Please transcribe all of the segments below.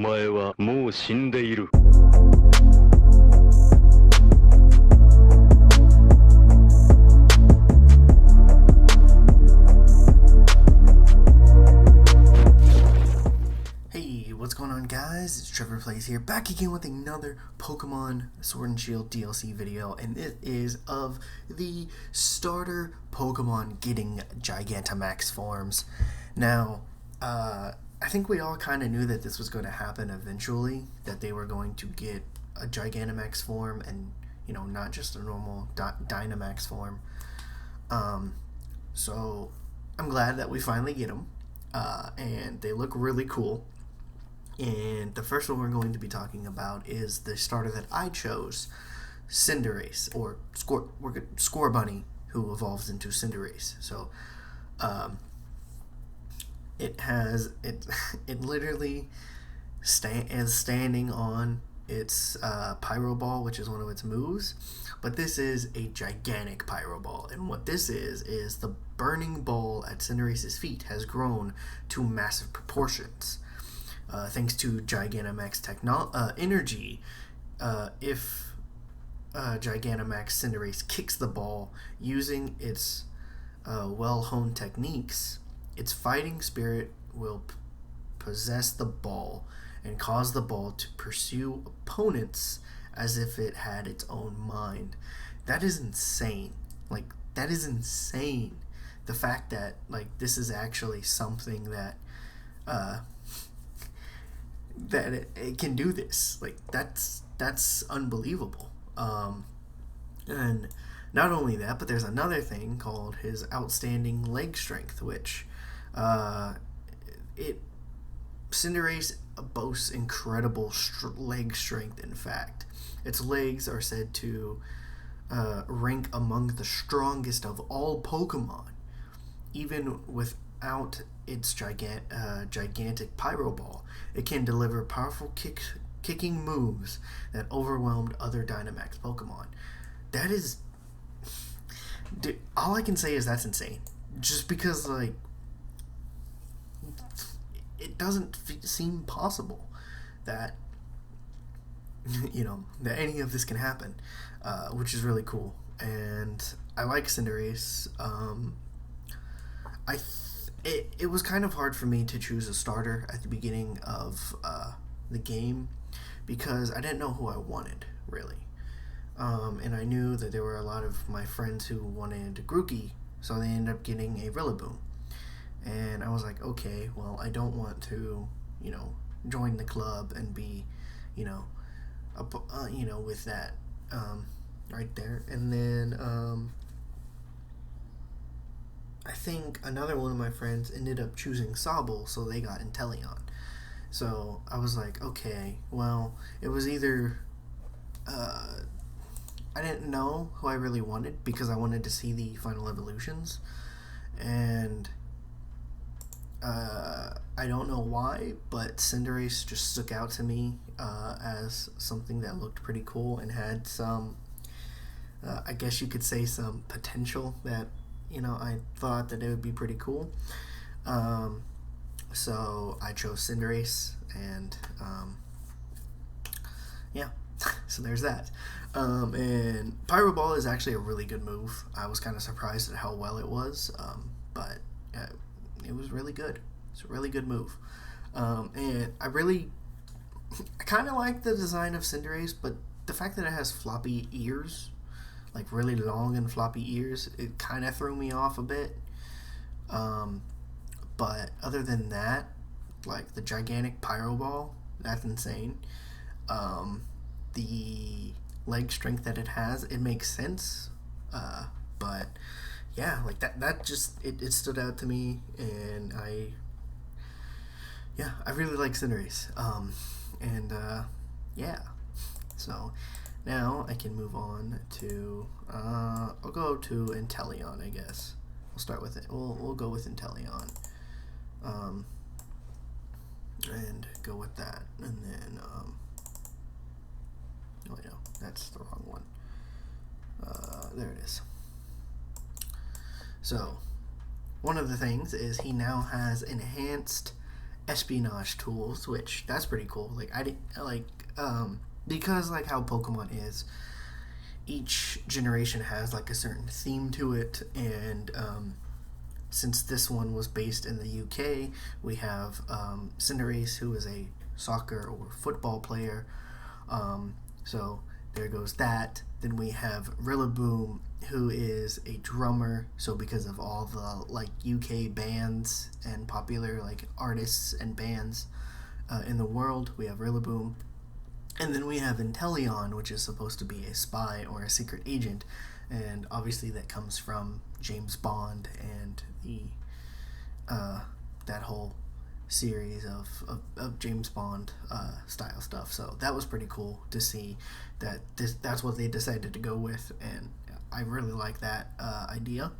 前はもう死んでいる。Hey, what's going on, guys? It's Trevor Plays here, back again with another Pokemon Sword and Shield DLC video, and it is of the starter Pokemon getting Gigantamax forms. Now, I think we all kind of knew that this was going to happen eventually, that they were going to get a Gigantamax form and, you know, not just a normal Dynamax form. So I'm glad that we finally get them, and they look really cool. And the first one we're going to be talking about is the starter that I chose, Cinderace, or Scorbunny, who evolves into Cinderace. So, it literally is standing on its Pyro Ball, which is one of its moves. But this is a gigantic Pyro Ball, and what this is the burning ball at Cinderace's feet has grown to massive proportions. Thanks to Gigantamax energy, if Gigantamax Cinderace kicks the ball using its well-honed techniques, its fighting spirit will possess the ball and cause the ball to pursue opponents as if it had its own mind. That is insane. That is insane. The fact that, this is actually something that it can do this. That's unbelievable. And not only that, but there's another thing called his outstanding leg strength, which Cinderace boasts incredible leg strength. In fact, its legs are said to rank among the strongest of all Pokemon, even without its gigantic Pyro Ball. It can deliver powerful kicking moves that overwhelmed other Dynamax Pokemon. That is... all I can say is that's insane. Just because, it doesn't seem possible that, that any of this can happen, which is really cool. And I like Cinderace. It was kind of hard for me to choose a starter at the beginning of the game because I didn't know who I wanted, really. And I knew that there were a lot of my friends who wanted Grookey, so they ended up getting a Rillaboom. And I was like, okay, well, I don't want to, join the club and be, with that right there. And then I think another one of my friends ended up choosing Sobble, so they got Inteleon. So I was like, okay, well, it was either I didn't know who I really wanted because I wanted to see the final evolutions, and I don't know why, but Cinderace just stuck out to me as something that looked pretty cool and had some, I guess you could say, some potential that, I thought that it would be pretty cool. So I chose Cinderace, and yeah, so there's that. And Pyro Ball is actually a really good move. I was kind of surprised at how well it was, but it was really good. It's a really good move. And I kind of like the design of Cinderace, but the fact that it has floppy ears, really long and floppy ears, it kind of threw me off a bit. But other than that, the gigantic Pyro Ball, that's insane. The leg strength that it has, it makes sense. But yeah, that just, it stood out to me, and I really like Cinderace. Yeah. So now I can move on to, I'll go to Inteleon, I guess. We'll start with it. We'll go with Inteleon. And go with that. And then, oh no, that's the wrong one. There it is. So, one of the things is he now has enhanced espionage tools, which that's pretty cool. Like I didn't like because like how Pokemon is, each generation has like a certain theme to it, and since this one was based in the UK, we have Cinderace, who is a soccer or football player. So there goes that. Then we have Rillaboom, who is a drummer. So because of all the like UK bands and popular like artists and bands in the world, we have Rillaboom. And then we have Inteleon, which is supposed to be a spy or a secret agent, and obviously that comes from James Bond and the that whole series of James Bond style stuff. So that was pretty cool to see that that's what they decided to go with, and I really like that idea.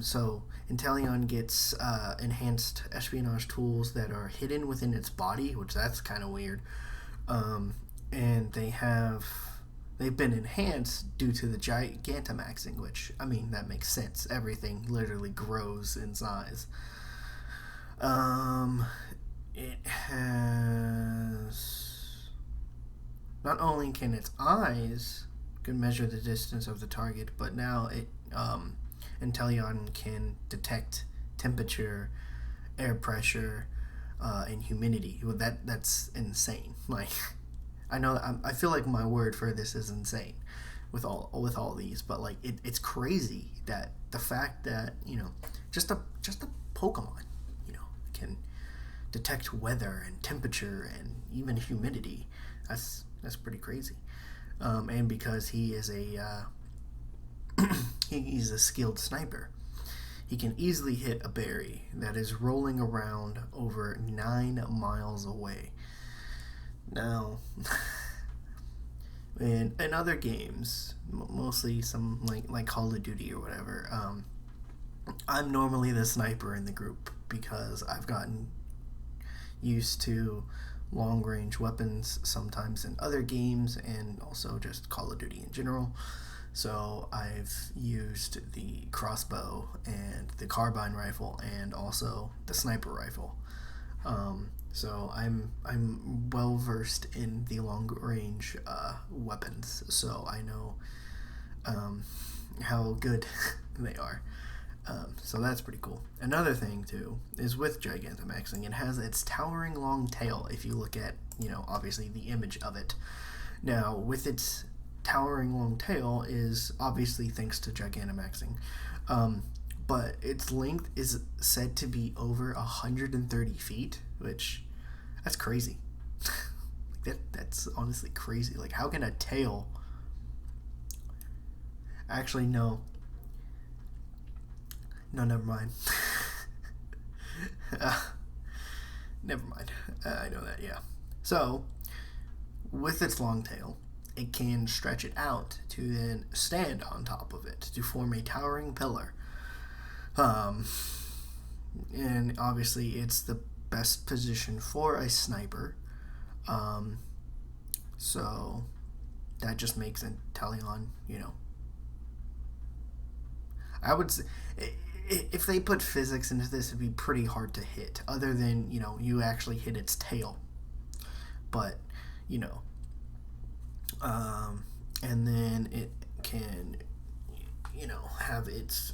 So Inteleon gets enhanced espionage tools that are hidden within its body, which that's kind of weird. And they've been enhanced due to the Gigantamaxing, which, I mean, that makes sense. Everything literally grows in size. It has... Not only can its eyes can measure the distance of the target, but now Inteleon can detect temperature, air pressure, and humidity. Well, that's insane. Like, I feel like my word for this is insane with all these, but like it's crazy that the fact that just a Pokemon can detect weather and temperature and even humidity. That's pretty crazy. And because he is he's a skilled sniper, he can easily hit a berry that is rolling around over 9 miles away. Now, in other games, mostly some like Call of Duty or whatever, I'm normally the sniper in the group because I've gotten used to long range weapons sometimes in other games and also just Call of Duty in general. So I've used the crossbow and the carbine rifle and also the sniper rifle. So I'm well versed in the long range weapons, so I know how good they are. So that's pretty cool. Another thing too is with Gigantamaxing, it has its towering long tail. If you look at obviously the image of it, now with its towering long tail is obviously thanks to Gigantamaxing. But its length is said to be over 130 feet, which that's crazy. That's honestly crazy. Like, how can a tail... Actually, no. No, never mind. Never mind. I know that, yeah. So, with its long tail, it can stretch it out to then stand on top of it to form a towering pillar. And obviously it's the best position for a sniper. So that just makes Inteleon, I would say, if they put physics into this, it'd be pretty hard to hit, other than, you actually hit its tail. But, and then it can, have its,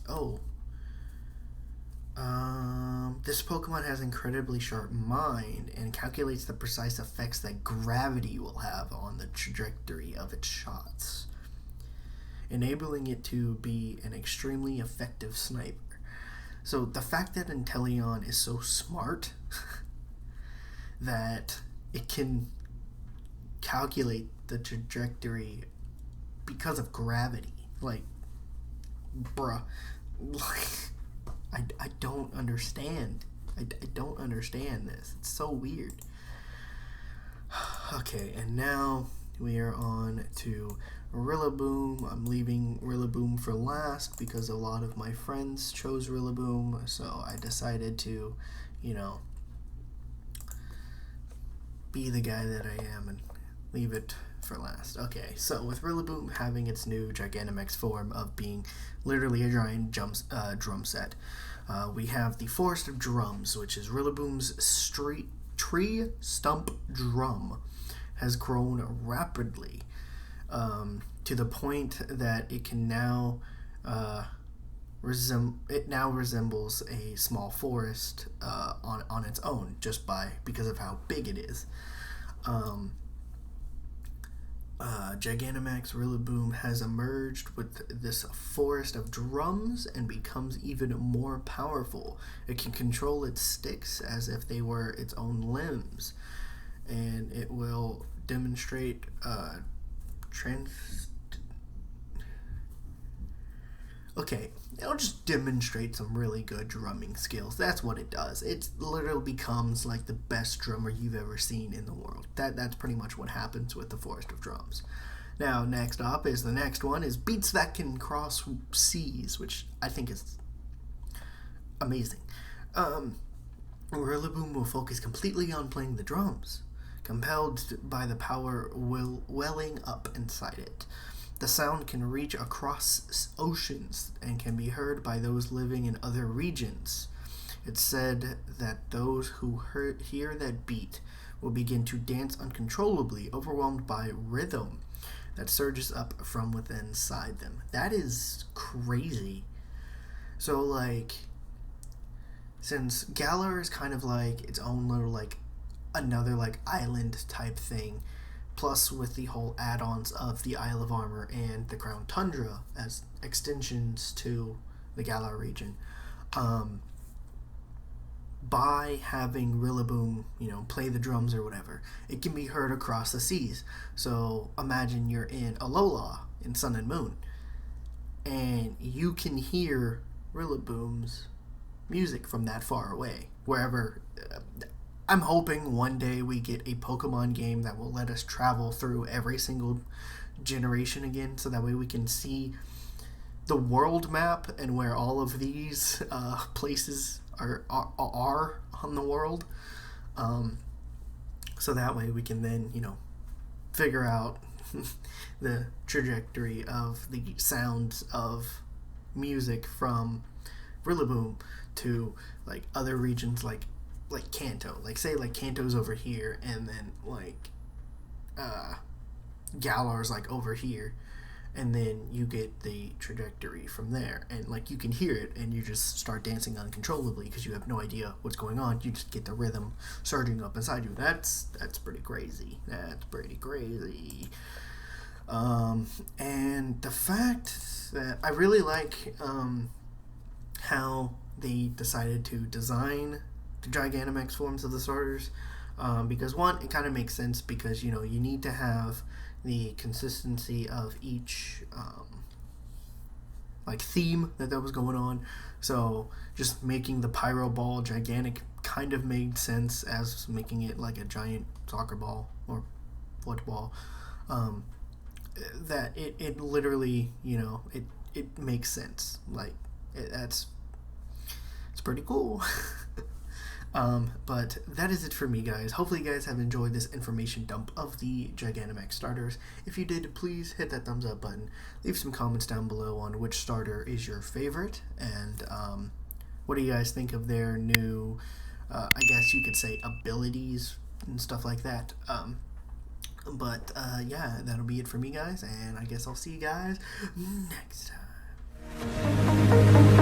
this Pokemon has incredibly sharp mind and calculates the precise effects that gravity will have on the trajectory of its shots, enabling it to be an extremely effective sniper. So the fact that Inteleon is so smart that it can calculate the trajectory because of gravity, like, bruh, like, I don't understand. I don't understand this. It's so weird. Okay, and now we are on to Rillaboom. I'm leaving Rillaboom for last because a lot of my friends chose Rillaboom, so I decided to, be the guy that I am and leave it for last. Okay, so with Rillaboom having its new Gigantamax form of being literally a giant drum set, We have the Forest of Drums, which is Rillaboom's tree stump drum, has grown rapidly to the point that it can now resembles a small forest on its own, just because of how big it is. Gigantamax Rillaboom has emerged with this forest of drums and becomes even more powerful. It can control its sticks as if they were its own limbs, and it will demonstrate it'll just demonstrate some really good drumming skills. That's what it does. It literally becomes like the best drummer you've ever seen in the world. That's pretty much what happens with the Forest of Drums. Now, next up is the next one is Beats That Can Cross Seas, which I think is amazing. Rillaboom will focus completely on playing the drums, compelled by the power welling up inside it. The sound can reach across oceans and can be heard by those living in other regions. It's said that those who hear that beat will begin to dance uncontrollably, overwhelmed by rhythm that surges up from within inside them. That is crazy. So, like, since Galar is kind of like its own little, like, another, like, island type thing, plus with the whole add-ons of the Isle of Armor and the Crown Tundra as extensions to the Galar region, by having Rillaboom, play the drums or whatever, it can be heard across the seas. So imagine you're in Alola in Sun and Moon, and you can hear Rillaboom's music from that far away, wherever. I'm hoping one day we get a Pokemon game that will let us travel through every single generation again, so that way we can see the world map and where all of these places are on the world. So that way we can then, figure out the trajectory of the sounds of music from Rillaboom to, like, other regions, like Kanto. Like, say, like, Kanto's over here, and then, like, Galar's, like, over here, and then you get the trajectory from there, and, like, you can hear it, and you just start dancing uncontrollably because you have no idea what's going on. You just get the rhythm surging up inside you. That's pretty crazy. That's pretty crazy. And the fact that I really like how they decided to design the Gigantamax forms of the starters, because one, it kind of makes sense because you need to have the consistency of each like theme that was going on. So just making the Pyro Ball gigantic kind of made sense as making it like a giant soccer ball or football. That it literally it makes sense. Like it's pretty cool. But that is it for me, guys. Hopefully you guys have enjoyed this information dump of the Gigantamax starters. If you did, please hit that thumbs up button. Leave some comments down below on which starter is your favorite, and what do you guys think of their new, I guess you could say, abilities and stuff like that. But yeah, that'll be it for me, guys, and I guess I'll see you guys next time.